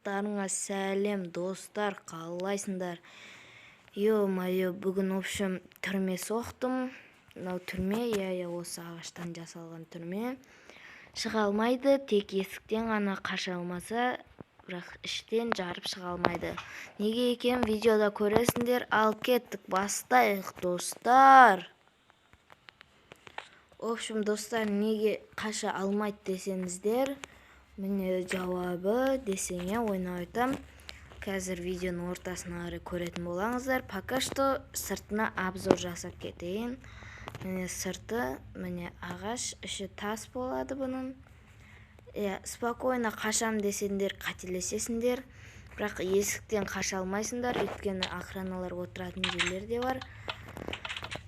Барлықтарыңа сәлем достар, қалайсыңдар? Ё-моё, бүгін общем түрме соқтым. Мынау түрме, осы ағаштан жасалған түрме. Шыға алмайды, тек есіктен ғана қаша алмаса, бірақ іштен жарып шыға алмайды. Неге екен видеода көресіңдер. Ал кеттік, бастайық достар. Общем достар, неге қаша алмайды десеңіздер, міне жауабы десеңе ойнап айтам. Қазір видеоның ортасына қарай көретін болаңыздар. Пока что сыртына обзор жасап кетейін. Міне сырты, міне ағаш, іші тас болады бұның. Спокойно қашам десеңдер қателесесіңдер, бірақ есіктен қаша алмайсыңдар, өйткені охраналар отыратын жерлер де бар.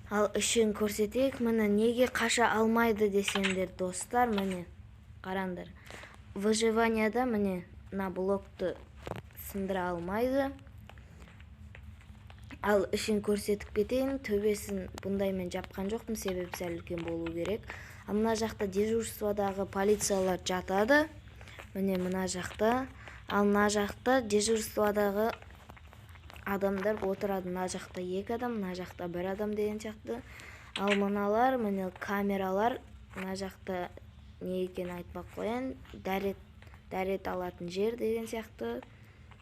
Ал ішін көрсетейік. Міне неге қаша алмайды десеңдер достар, міне қараңдар. Выживанияда міне на блокты сындыра алмайды. Ал ішін көрсетіп кетейін. Төбесін бұндаймен жапқан жоқпын, себебі сәл үлкен болу керек. Ал мына жақта дежурстводағы полициялар жатады. Міне мына жақта. Ал мына жақта дежурстводағы адамдар отырады. Мына жақта 2 адам, мына жақта 1 адам деген сияқты. Ал мыналар, міне камералар, мына жақта не екен айтпақ қоян. Дәрет алатын жер деген сияқты.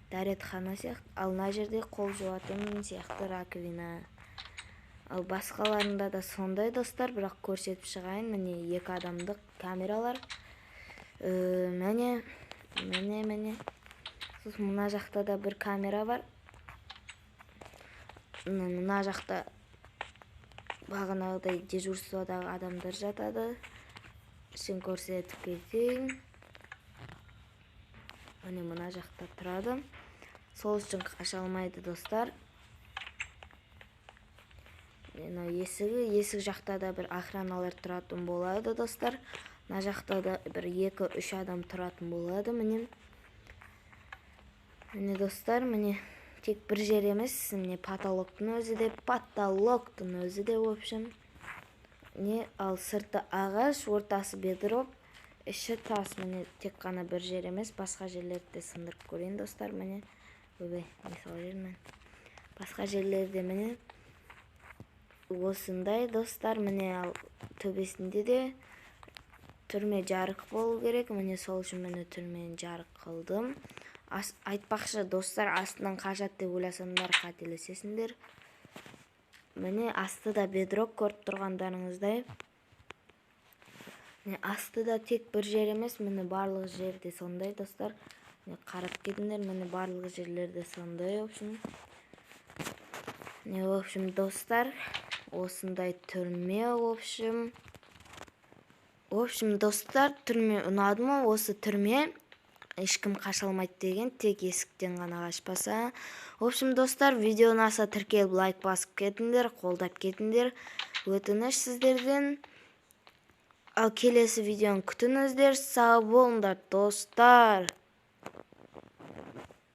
Дәретхана сияқты. Ал мына жерде қол жуатын сияқты раковина. Ал басқаларында да сондай достар, бірақ көрсетіп шығайын. Міне 2 адамдық камералар. Міне. Мына жақта да бір камера бар. Мына жақта бағанағыдай дежурстводағы адамдар жатады. Ішін көрсетіп кетейін. Міне мына жақта тұрады. Сол үшін қаша алмайды достар. Есік жақта да бір охраналар тұратын болады достар. Мына жақта да бір 2-3 адам тұратын болады. Міне достар, міне тек бір жер емес, міне потолоктың өзі де, в общем. Ал сырты ағаш, ортасы бедрок, іші тас. Міне тек қана бір жер емес, басқа жерлерді сындырып көрейін достар. Міне басқа жерлерде міне осындай достар. Міне ал төбесінде де түрме жарық болу керек. Міне сол үшін міне түрмені жарық қылдым. Айтпақшы достар, астынан қажат деп ойласаңдар қателесесіңдер. Міне астыда бедрок көріп тұрғандарыңыздай. Астыда тек бір жер емес, міне барлық жерде сондай достар. Қарап кетіңдер, міне барлық жерлерде сондай. В общем достар, осындай түрме. В общем достар, түрме ұнады ма? Осы түрме ешкім қаша алмайды деген, тек есіктен ғана қашпаса. В общем достар, видео ұнаса тіркеліп лайк басып кетіңдер, қолдап кетіңдер. Өтініш сіздерден. Ал келесі видеоны күтіңіздер. Сау болыңдар достар.